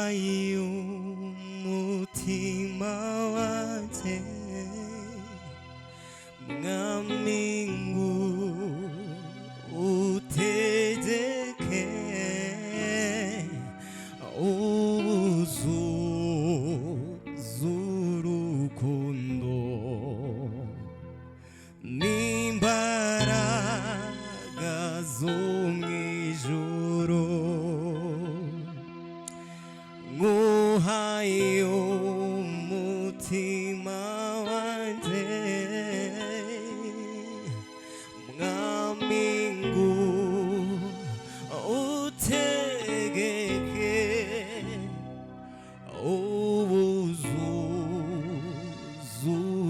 nguhaye umutima wanjye mwami utegeke uzurukundo n'imbaraga zo mw'ijuru nguhaye umutima wanjye mwami utegeke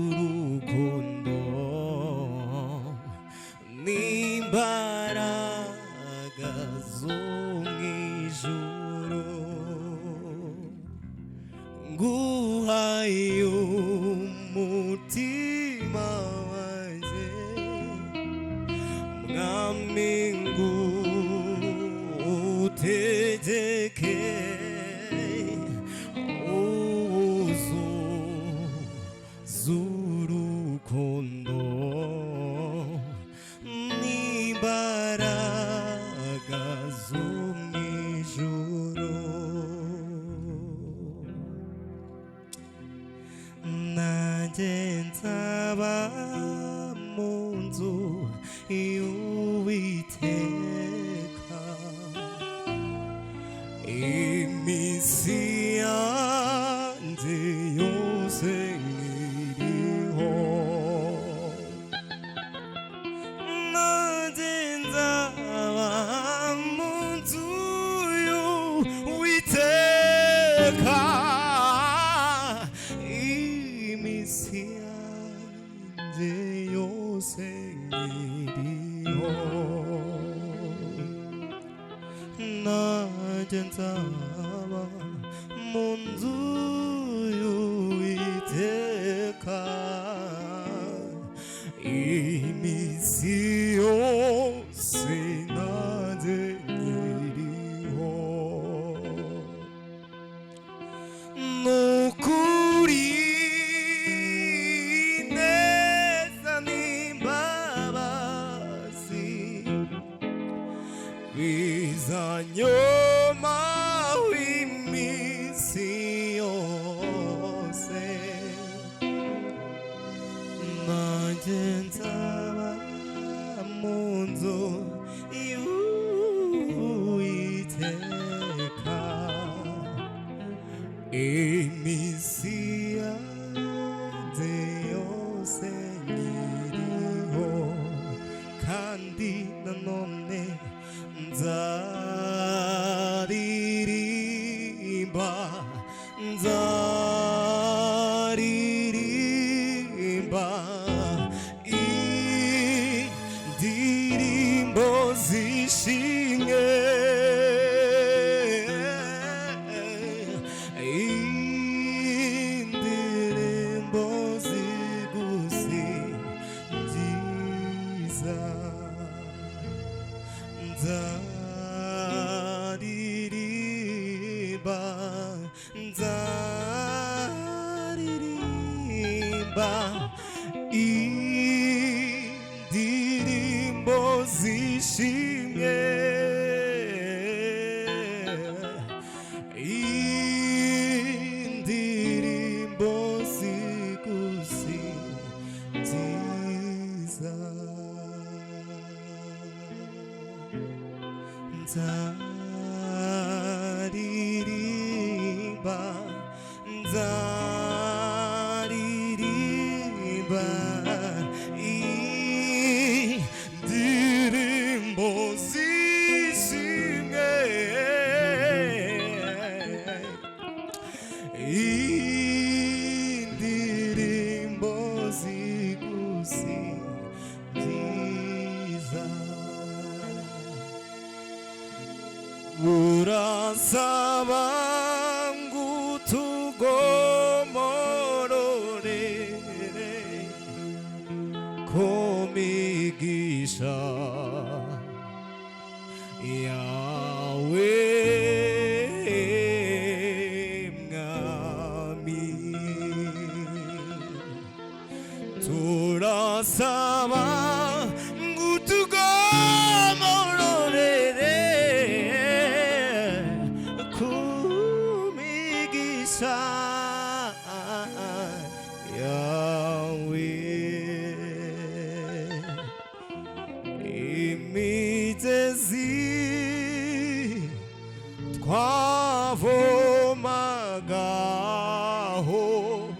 uzurukundo n'imbaraga zo mw'ijuru nguhaye umutima wanjye mwami utegeke uzurukundo n'imbaraga zo mw'ijuru nanjye nzaba mu nzu y'Uwiteka iminsi yanjye yose nkiriho nanjye nzaba mu nzu y'Uwiteka iminsi yanjye yose nkiriho nanjye nzaba mu nzu y'Uwiteka iminsi yose nanjye nkiriho n'ukuri neza n'imbabazi bizanyoma w'iminsi yose nanjye nzaba mu nzu y'Uwiteka iminsi yanjye yose nkiriho kandi nanone nzaririmba indirimbo zishimye indirimbo zigusingiza nzaririmba indirimbo zishimye indirimbo zigusingiza nzaririmba indirimbo zishimye indirimbo zigusingiza urasaba ngutugomororere ko migisha yawe 돌아서봐 구두고물로래래 구미기사 야외 이미제시 과보마가호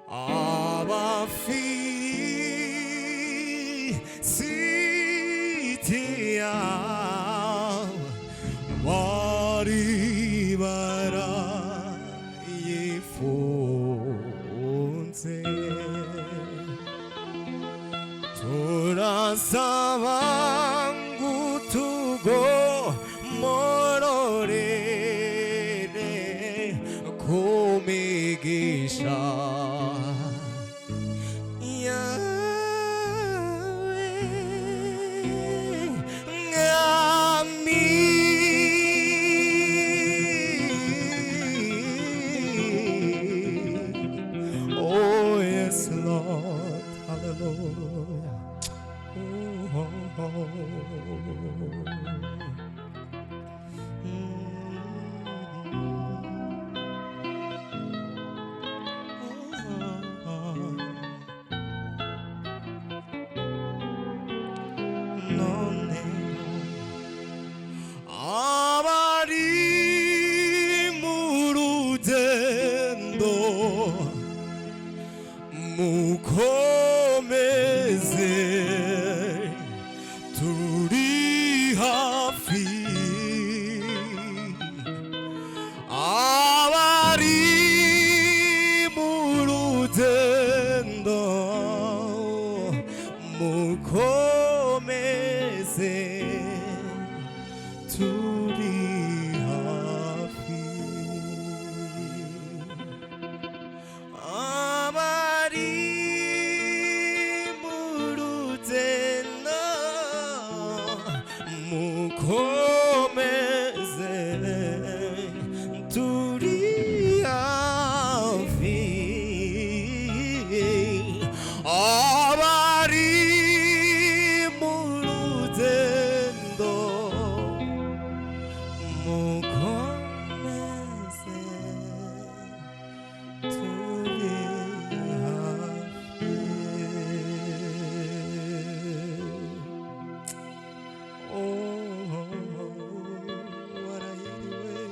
아바피 시티야 와리바라 이폰세 돌아서봐 구두고 멀어래래 고미기샤 Oh yes Lord hallelujah 아바리 무르젠도 무코메세 두리하피 아바리 무르젠도 무코메세 두리하피 아마리 무르젠나 무코메세 두리하피 아마리 무르젠도 무코메세 두리하피 what a easy way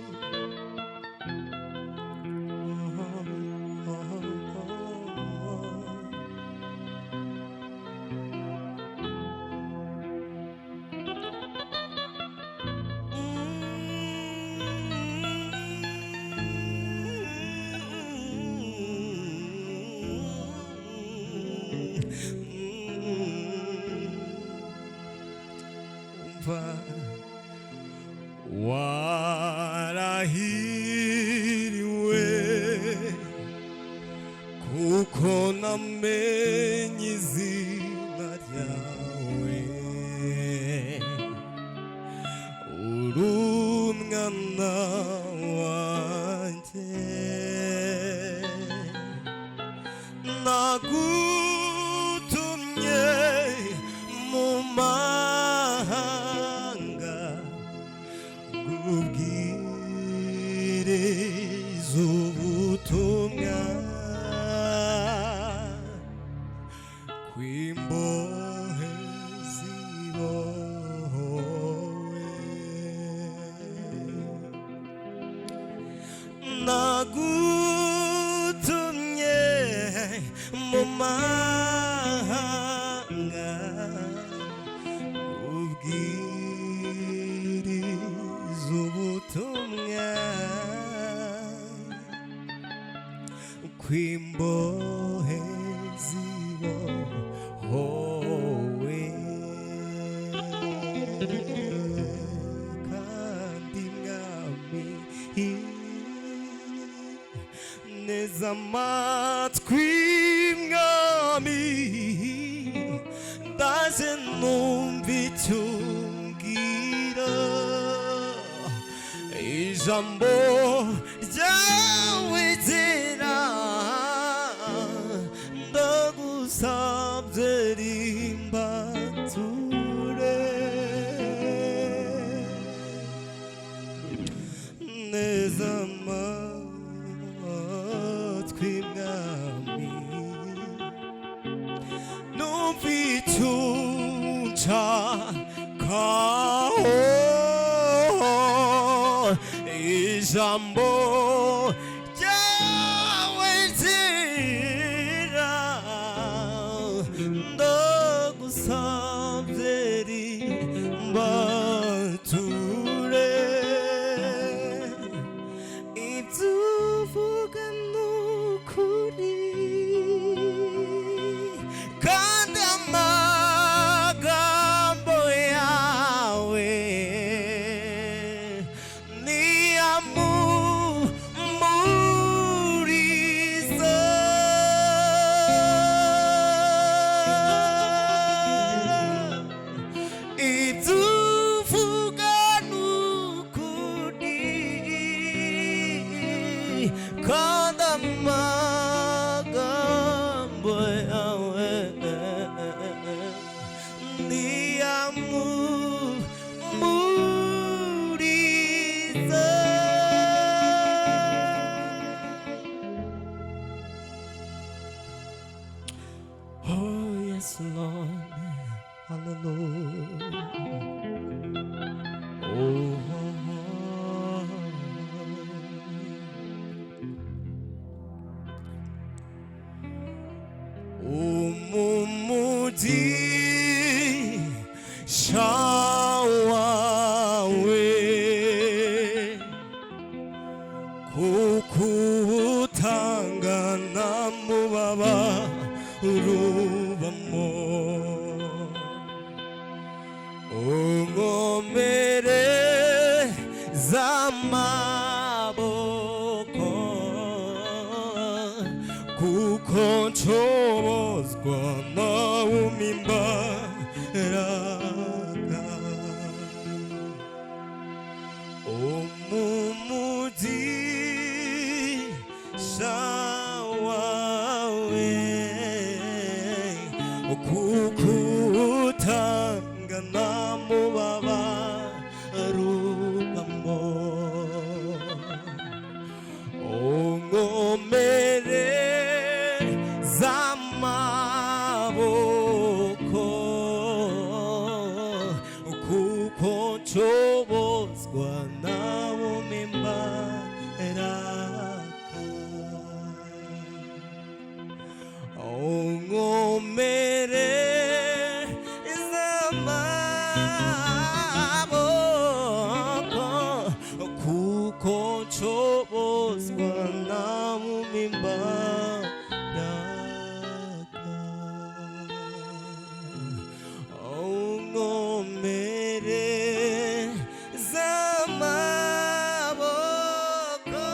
What a easy way kukonamenyizi naryawe urumwana wanje nagutumye mu mahanga ubwiriza ubutumwa kw'imbohe zibohowe nagutumye mu mahanga ubwiriza ubutumwa kw'imbohe zibohowe kandi mwami neza amatwi mwami ndaje numva icyo umbwira ijambo ryawe ryera ndagushaka ndagusabye rimbature neza amatwi mwami numva icyo unshakaho ijambo ryawe ryera ndagusabye rimbature ibyo uvuga ni ukuri kandi amagambo yawe niyamumuriza ibyo uvuga ni ukuri kandi amagambo yawe niyamumuriza. Oh yes Lord, hallelujah. Oh, umumugisha wawe kuko utangana mubaba urubamo ungomere z'amaboko kuko nshobozwa nawe umimbaraga umumugisha wawe kuko utangana mubaba rubamo ungomere z'amaboko kuko nshobozwa nawe umimbaraga ungomere z'amaboko kuko nshobozwa nawe umimbaraga ungomere z'amaboko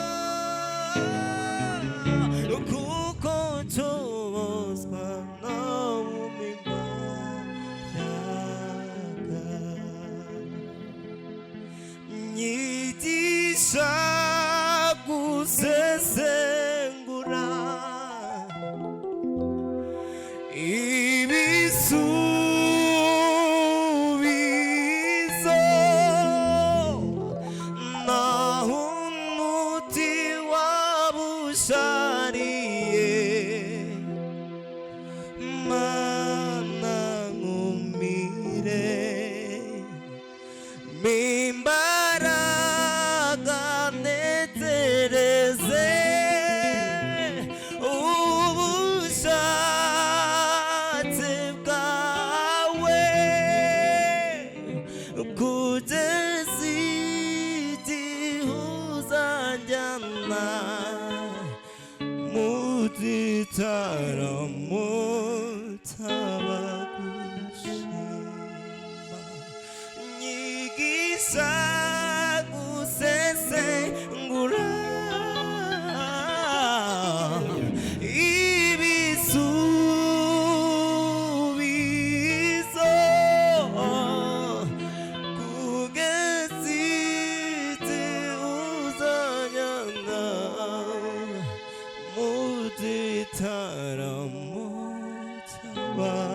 kuko nshobozwa nawe umimbaraga nyigisha gusesengura ibisubizo naho umuti wabushariye mana nkumire mimbaraga netereze ubushatse bwawe kugeza igihe uzanjyana mu gitaramo cy'abagushima nyigisha gusesengura ibisubizo kugeza igihe uzanjyana mu gitaramo ba